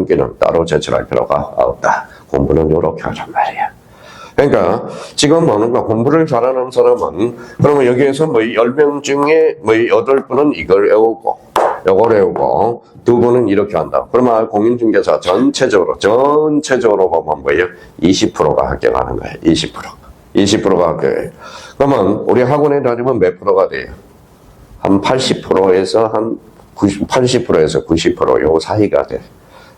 후기는 따로 제출할 필요가 없다. 공부는 이렇게 하란 말이야. 그러니까 지금 뭐는가 공부를 잘하는 사람은 그러면 여기에서 뭐 10명 중에 뭐 8분은 이걸 외우고 요걸 외우고 2분은 이렇게 한다. 그러면 공인중개사 전체적으로 보면 뭐예요? 20%가 합격하는 거예요. 20%가 합격해요. 그러면 우리 학원에 다니면 몇 프로가 돼요? 한 80%에서 한 80%에서 90% 요 사이가 돼.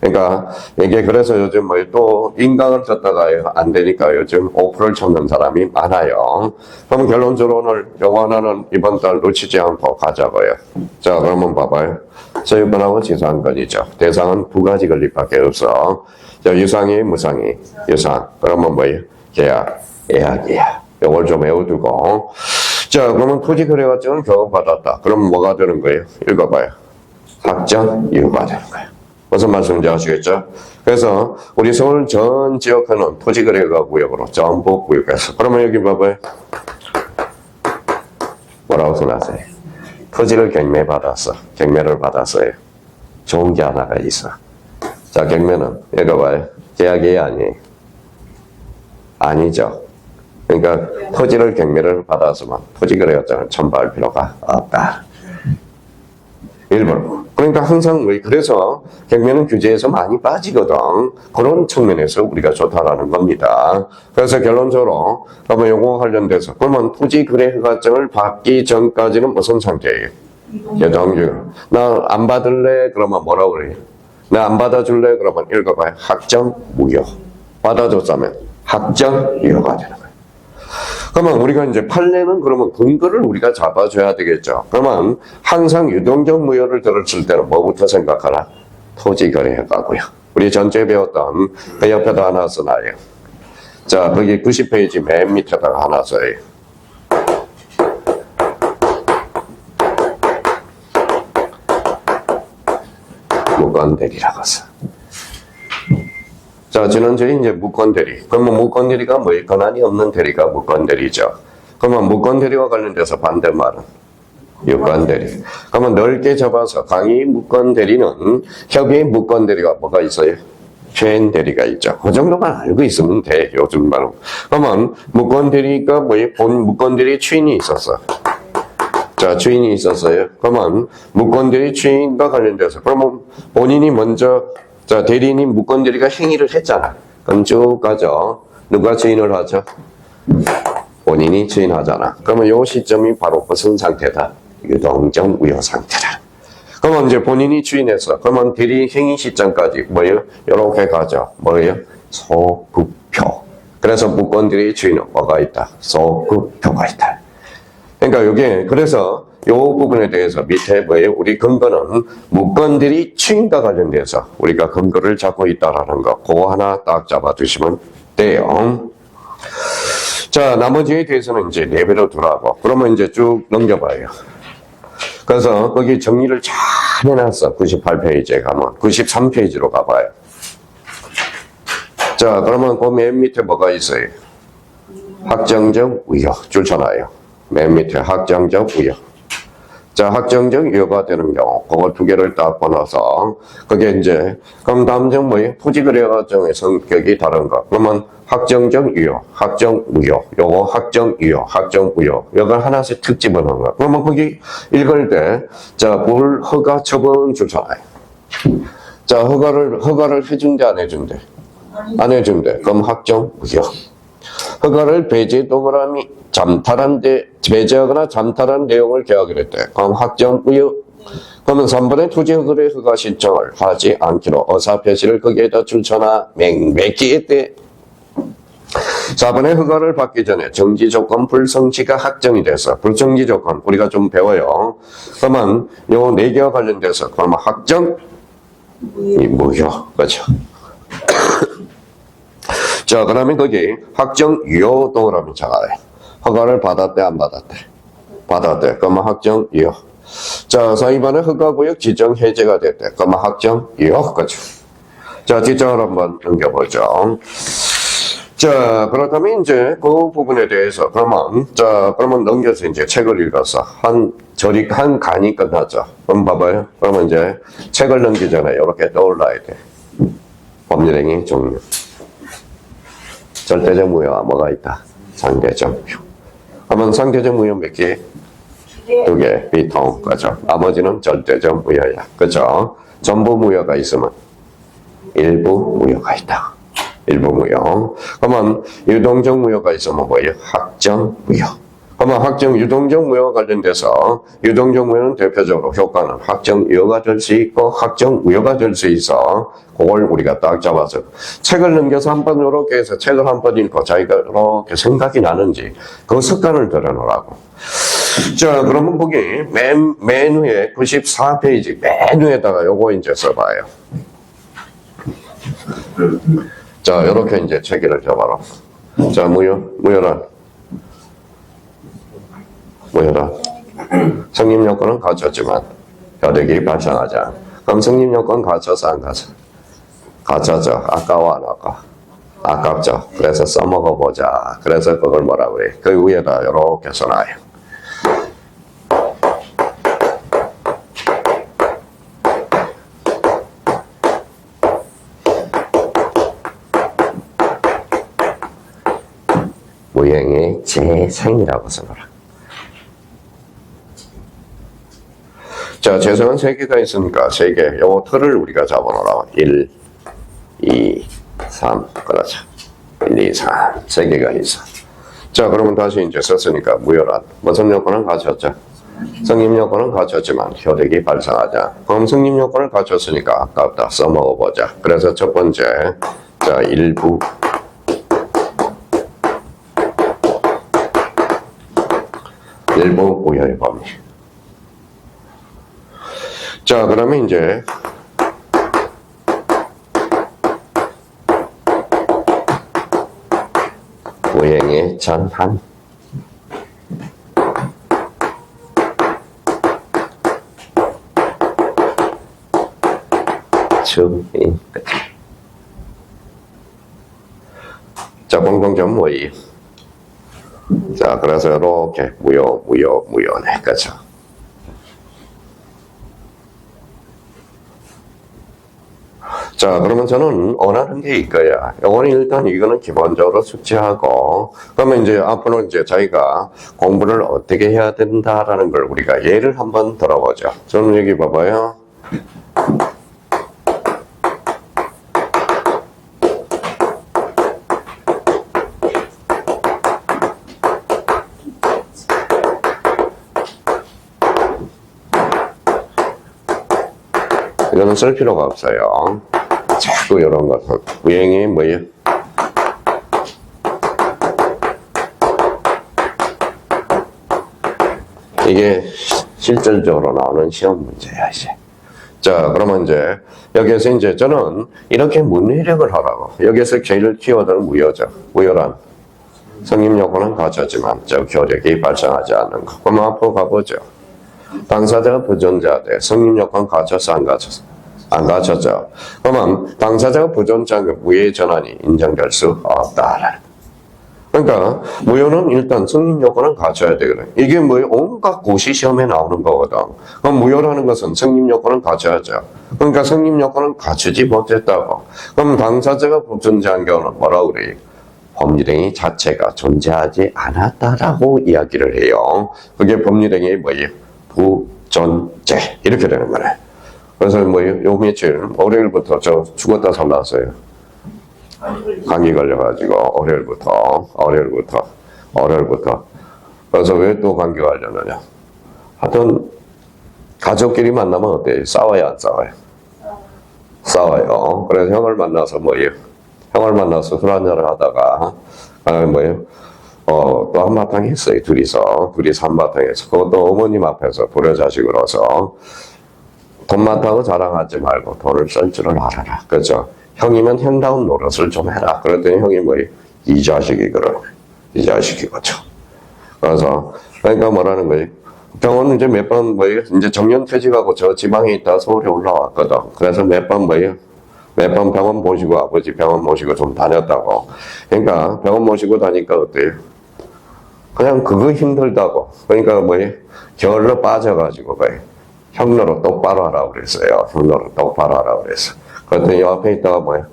그러니까 이게 그래서 요즘 뭐 또 인강을 듣다가 안 되니까 요즘 5%를 찾는 사람이 많아요. 그럼 결론적으로 오늘 요거 하나는 이번 달 놓치지 않고 가자고요. 자, 그러면 봐봐요. 소유권하고 지상권이죠. 대상은 2가지 권리밖에 없어. 자, 유상이, 무상이. 유상. 그러면 뭐예요? 계약, 예약이야. 요걸 좀 외워두고. 자, 그러면 토지거래가증을 교부받았다. 그럼 뭐가 되는 거예요? 읽어봐요. 확정 이유가 되는 거예요. 무슨 말씀인지 아시겠죠? 그래서 우리 서울 전 지역에는 토지거래가 구역으로 전부 구역에서 그러면 여기 봐봐요. 뭐라고 써놨어요? 토지를 경매를 받았어요. 좋은 게 하나가 있어. 자, 경매는 읽어봐요. 계약이 아니에요. 아니죠. 그러니까 토지를 경매를 받았으면 토지거래가증을 첨부할 필요가 없다. 1번. 그러니까 항상 그래서 경매는 규제에서 많이 빠지거든. 그런 측면에서 우리가 좋다라는 겁니다. 그래서 결론적으로 그러면 요거 관련돼서 그러면 토지거래허가증을 받기 전까지는 무슨 상태예요? 여정주. 나 안 받을래? 그러면 뭐라고 그래요? 나 안 받아줄래? 그러면 읽어봐요. 확정 무효. 받아줬다면 확정 유효가 되는 거예요. 그러면 우리가 이제 판례는 그러면 근거를 우리가 잡아줘야 되겠죠. 그러면 항상 유동적 무효를 들었을 때는 뭐부터 생각하라? 토지거래허가고요. 우리 전주에 배웠던 그 옆에다 하나 써놔요. 자, 거기 90페이지 맨 밑에다가 하나 써요. 무건대리라고 써. 자, 지난주에 이제 무건대리. 그러면 무건대리가 뭐예요? 권한이 없는 대리가 무건대리죠. 그러면 무건대리와 관련돼서 반대말은 유건대리. 그러면 넓게 잡아서 강의 무건대리는 협의 무건대리가 뭐가 있어요? 최앤대리가 있죠. 그 정도만 알고 있으면 돼. 요즘 말로. 그러면 무건대리가 뭐예요? 본 무건대리 주인이 있었어. 자, 주인이 있었어요. 그러면 무건대리 주인과 관련돼서 그러면 본인이 먼저 자, 대리인이 무건대리가 행위를 했잖아. 그럼 쭉 가죠. 누가 주인을 하죠? 본인이 주인하잖아. 그러면 이 시점이 바로 무슨 상태다? 유동적 무효 상태다. 그러면 이제 본인이 주인해서 그러면 대리 행위 시점까지 뭐예요? 이렇게 가죠. 뭐예요? 소급표. 그래서 무건대리 주인은 뭐가 있다? 소급표가 있다. 그러니까 이게 그래서 이 부분에 대해서 밑에 뭐예요? 우리 근거는 무건대리 추인과 관련돼서 우리가 근거를 잡고 있다라는 거 그거 하나 딱 잡아두시면 돼요. 자, 나머지에 대해서는 이제 레벨로 두라고. 그러면 이제 쭉 넘겨봐요. 그래서 거기 정리를 잘 해놨어. 98페이지에 가면 93페이지로 가봐요. 자, 그러면 그 맨 밑에 뭐가 있어요? 확정적 무효 줄쳐놔요. 맨 밑에 확정적 무효. 자, 확정적 유효가 되는 경우, 그거 2개를 딱 보내서, 그게 이제, 그럼 다음 점 뭐예요? 토지거래가증의 성격이 다른 거. 그러면 확정적 유효, 확정 무효, 요거 확정 유효, 확정 무효. 요걸 하나씩 툭 집어넣은 거. 그러면 거기 읽을 때, 자, 불허가 처분 줄잖아요. 자, 허가를 해준대, 안 해준대? 안 해준대. 그럼 확정 무효. 허가를 배제 동그라미 배제하거나 잠탈한 내용을 계약을 했대. 그럼 확정 무효. 그러면 3번에 토지거래 허가 신청을 하지 않기로 의사표시를 거기에다 줄쳐놔 맹맥히 했대. 4번에 허가를 받기 전에 정지조건 불성취가 확정이 돼서 불성지조건 우리가 좀 배워요. 그러면 요 4개와 관련돼서 그러면 확정 무효. 그렇죠. 자, 그러면 거기 확정 유효 동그라미 작아요. 허가를 받았대, 안 받았대? 받았대. 그러면 확정 유효. 자, 4번에 허가구역 지정 해제가 됐대. 그러면 확정 유효. 그렇죠. 자, 뒷장을 한번 넘겨보죠. 자, 그렇다면 이제 그 부분에 대해서 그러면 넘겨서 이제 책을 읽어서 한 간이 끝났죠. 그럼 봐봐요. 그러면 이제 책을 넘기잖아요. 이렇게 떠올라야 돼. 법률행위 종류. 절대적 무효가 뭐가 있다? 상대적 무효. 그러면 상대적 무효 몇 개? 두 개, 비통, 그죠? 나머지는 절대적 무효야, 그죠? 전부 무효가 있으면 일부 무효가 있다. 일부 무효. 그러면 유동적 무효가 있으면 뭐예요? 확정 무효. 그러면 확정, 유동적 무효와 관련돼서 유동적 무효는 대표적으로 효과는 확정 유효가 될 수 있고 확정 무효가 될 수 있어. 그걸 우리가 딱 잡아서 책을 넘겨서 한번 이렇게 해서 책을 한번 읽고 자기가 이렇게 생각이 나는지 그 습관을 들여놓으라고. 자, 그러면 거기 맨 위에 94페이지 맨 위에다가 요거 이제 써봐요. 자, 요렇게 이제 체계를 잡아라. 자, 무효란. 성립 요건은 갖췄지만 효력이 발생하지 않아. 그럼 성립 요건 갖춰서 안 갖춰? 갖춰져. 아까워 안 아까워? 아깝죠. 그래서 써먹어 보자. 그래서 그걸 뭐라고 그래? 그 위에다 요렇게 써놔요. 무형의 재생이라고 써놔라. 자, 재성은 3개가 있으니까 3개. 요 틀을 우리가 잡아놓으라고. 1, 2, 3. 그렇죠. 1, 2, 3. 3개가 있어. 자, 그러면 다시 이제 썼으니까 무효란. 무슨 요건은 갖췄죠? 성립 요건은 갖췄지만 효력이 발생하자. 그럼 성립 요건을 갖췄으니까 아깝다. 써먹어보자. 그래서 첫 번째. 자, 일부. 일부 무효의 범위. 자, 그러면 이제 무형의 전한. 증인. 자, 공통점 뭐이? 자, 그래서 이렇게 무효네. 그렇죠? 자, 그러면 저는 원하는 게 이거야. 이거는 일단 이거는 기본적으로 숙지하고, 그러면 이제 앞으로 이제 저희가 공부를 어떻게 해야 된다라는 걸 우리가 예를 한번 들어보죠. 저는 여기 봐봐요. 이거는 쓸 필요가 없어요. 자꾸 이런 것은 무형이 뭐예요? 이게 실질적으로 나오는 시험 문제야 이제. 자, 그러면 이제 여기에서 이제 저는 이렇게 문해력을 하라고. 여기에서 제일 키워드는 무효죠. 무효란 성립 요건은 갖췄지만 즉 효력이 발생하지 않는 거. 그럼 앞으로 가보죠. 당사자가 부존자 돼. 성립 요건 갖췄어 안 갖췄어? 안 갖췄죠. 그러면 당사자가 부존자인 무효의 전환이 인정될 수 없다. 그러니까 무효는 일단 성립 요건은 갖춰야 되거든. 이게 뭐 온갖 고시 시험에 나오는 거거든. 그럼 무효라는 것은 성립 요건은 갖춰야죠. 그러니까 성립 요건은 갖추지 못했다고. 그럼 당사자가 부존자인 경우는 뭐라고 그래요? 법률행위 자체가 존재하지 않았다라고 이야기를 해요. 그게 법률행위의 뭐예요? 부존재 이렇게 되는 거네. 그래서 뭐예요? 요 며칠 월요일부터 저 죽었다 살았어요. 감기 걸려가지고 월요일부터 그래서 왜 또 감기 걸렸느냐? 하여튼 가족끼리 만나면 어때요? 싸워요 안 싸워요? 싸워요. 그래서 형을 만나서 뭐예요? 형을 만나서 술 한잔을 하다가 뭐예요? 또 한바탕 했어요. 둘이서 한바탕 해서 그것도 어머님 앞에서 불효자식으로서 돈 많다고 자랑하지 말고 돈을 쓸 줄을 알아라. 그죠? 형이면 형다운 노릇을 좀 해라. 그랬더니 형이 뭐예요? 이 자식이거든. 이 자식이거죠. 그래서, 그러니까 뭐라는 거예요? 병원 이제 몇 번 뭐예요? 이제 정년퇴직하고 저 지방에 있다 서울에 올라왔거든. 그래서 몇 번 뭐예요? 몇 번 병원 모시고 아버지 병원 모시고 좀 다녔다고. 그러니까 병원 모시고 다니까 어때요? 그냥 그거 힘들다고. 그러니까 뭐예요? 게을러 빠져가지고 거예요. 형노릇 똑바로 하라고 그랬어요. 형노릇 똑바로 하라고 그랬어. 그랬더니 옆에 있다가 뭐야?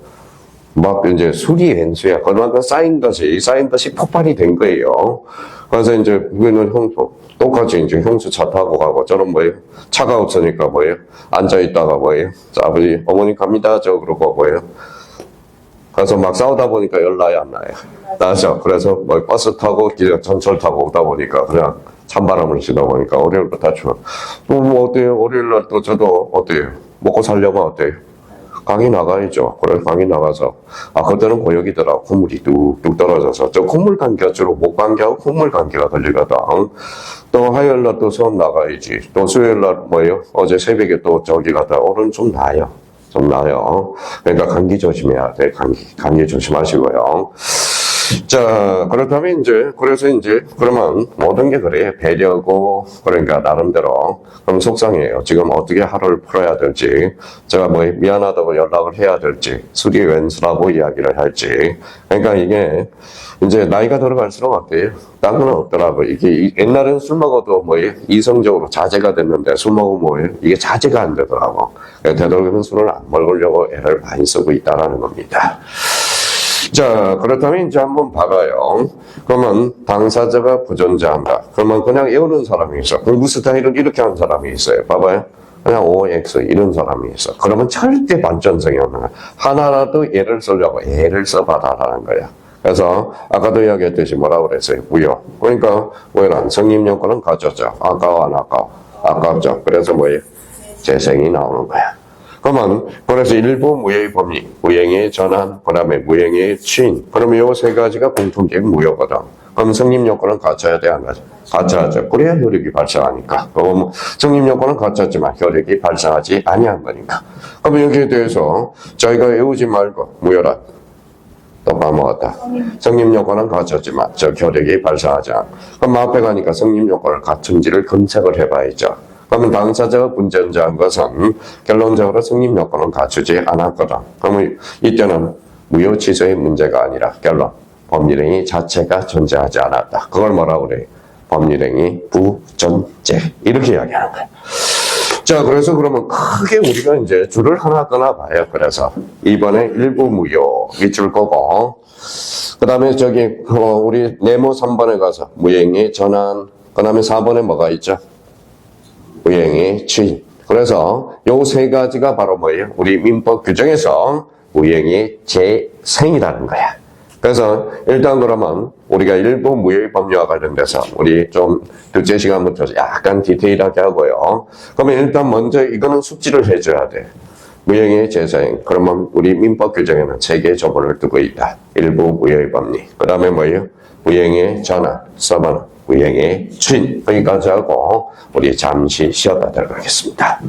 막 이제 술이 왼수야. 그만큼 쌓인 것이 폭발이 된 거예요. 그래서 이제 우리는 형수, 똑같이 이제 형수 차 타고 가고, 저는 뭐예요? 차가 없으니까 뭐예요? 앉아있다가 뭐예요? 아버지, 어머니 갑니다. 그러고 뭐예요? 그래서 막 싸우다 보니까 열 나요, 안 나요? 나죠. 그래서 뭐 버스 타고, 전철 타고 오다 보니까 그냥 찬바람을 쐬다 보니까 월요일부터 다쳐요. 뭐 어때요? 월요일날 또 저도 어때요? 먹고 살려면 어때요? 강의 나가야죠. 그래서 강의 나가서, 그때는 고역이더라. 콧물이 뚝뚝 떨어져서. 저 콧물 감기가 주로 목 감기하고 콧물 감기가 걸리거든. 또 화요일날 또 수업 나가야지. 또 수요일날 뭐예요? 어제 새벽에 또 저기 갔다. 오늘은 좀 나아요. 좀 나아요. 그러니까 감기 조심해야 돼. 감기 조심하시고요. 자, 그렇다면 그래서 그러면 모든 게 그래. 배려고, 그러니까 나름대로. 그럼 속상해요. 지금 어떻게 하루를 풀어야 될지, 제가 뭐 미안하다고 연락을 해야 될지, 술이 왼수라고 이야기를 할지. 그러니까 이게, 이제 나이가 들어갈수록 어때요? 딴 건 없더라고. 이게 옛날에는 술 먹어도 뭐예요? 이성적으로 자제가 됐는데 술 먹으면 뭐예요? 이게 자제가 안 되더라고. 되도록이면 술을 안 먹으려고 애를 많이 쓰고 있다라는 겁니다. 자, 그렇다면 이제 한번 봐봐요. 그러면 당사자가 부존재한다. 그러면 그냥 외우는 사람이 있어. 공부 스타일을 이렇게 하는 사람이 있어요. 봐봐요. 그냥 OX 이런 사람이 있어. 그러면 절대 반전성이 없는 거야. 하나라도 예를 쓰려고 예를 써봐라라는 거야. 그래서 아까도 이야기했듯이 뭐라고 그랬어요? 무효. 그러니까 뭐란 성립 요건은 가졌죠. 아까워 안 아까워? 아깝죠. 그래서 뭐예요? 재생이 나오는 거야. 그러면 그래서 일부 무효의 법리, 무행의 전환, 그 다음에 무행의 취인. 그러면 요 세 가지가 공통적 무효거든. 그럼 성립 요건은 갖춰야 돼, 안 갖춰? 갖춰야죠. 그래야 효력이 발생하니까. 그럼 성립 요건은 갖췄지만 효력이 발생하지 아니한 거니까. 그럼 여기에 대해서 저희가 외우지 말고 무효란 또 까먹었다. 성립 요건은 갖췄지만 저 효력이 발생하지 않아. 그럼 앞에 가니까 성립 요건을 갖춘지를 검색을 해봐야죠. 그러면 당사자가 분전자한 것은 결론적으로 성립 요건은 갖추지 않았거든. 그러면 이때는 무효 취소의 문제가 아니라 결론 법률행위 자체가 존재하지 않았다. 그걸 뭐라고 그래? 법률행위 부존재 이렇게 이야기하는 거야. 자, 그래서 그러면 크게 우리가 이제 줄을 하나 떠나봐요. 그래서 이번에 일부 무효 이줄 거고, 그 다음에 우리 네모 3번에 가서 무행의 전환, 그 다음에 4번에 뭐가 있죠? 무행의 취인. 그래서 요 세 가지가 바로 뭐예요? 우리 민법 규정에서 무행의 재생이라는 거야. 그래서 일단 그러면 우리가 일부 무효의 법률과 관련돼서 우리 좀 둘째 시간부터 약간 디테일하게 하고요. 그러면 일단 먼저 이거는 숙지를 해줘야 돼. 무행의 재생. 그러면 우리 민법 규정에는 3개의 조문을 두고 있다. 일부 무효의 법리. 그 다음에 뭐예요? 무행의 전환. 서번 무행의 취인. 여기까지 하고 우리 잠시 쉬었다 들어가겠습니다.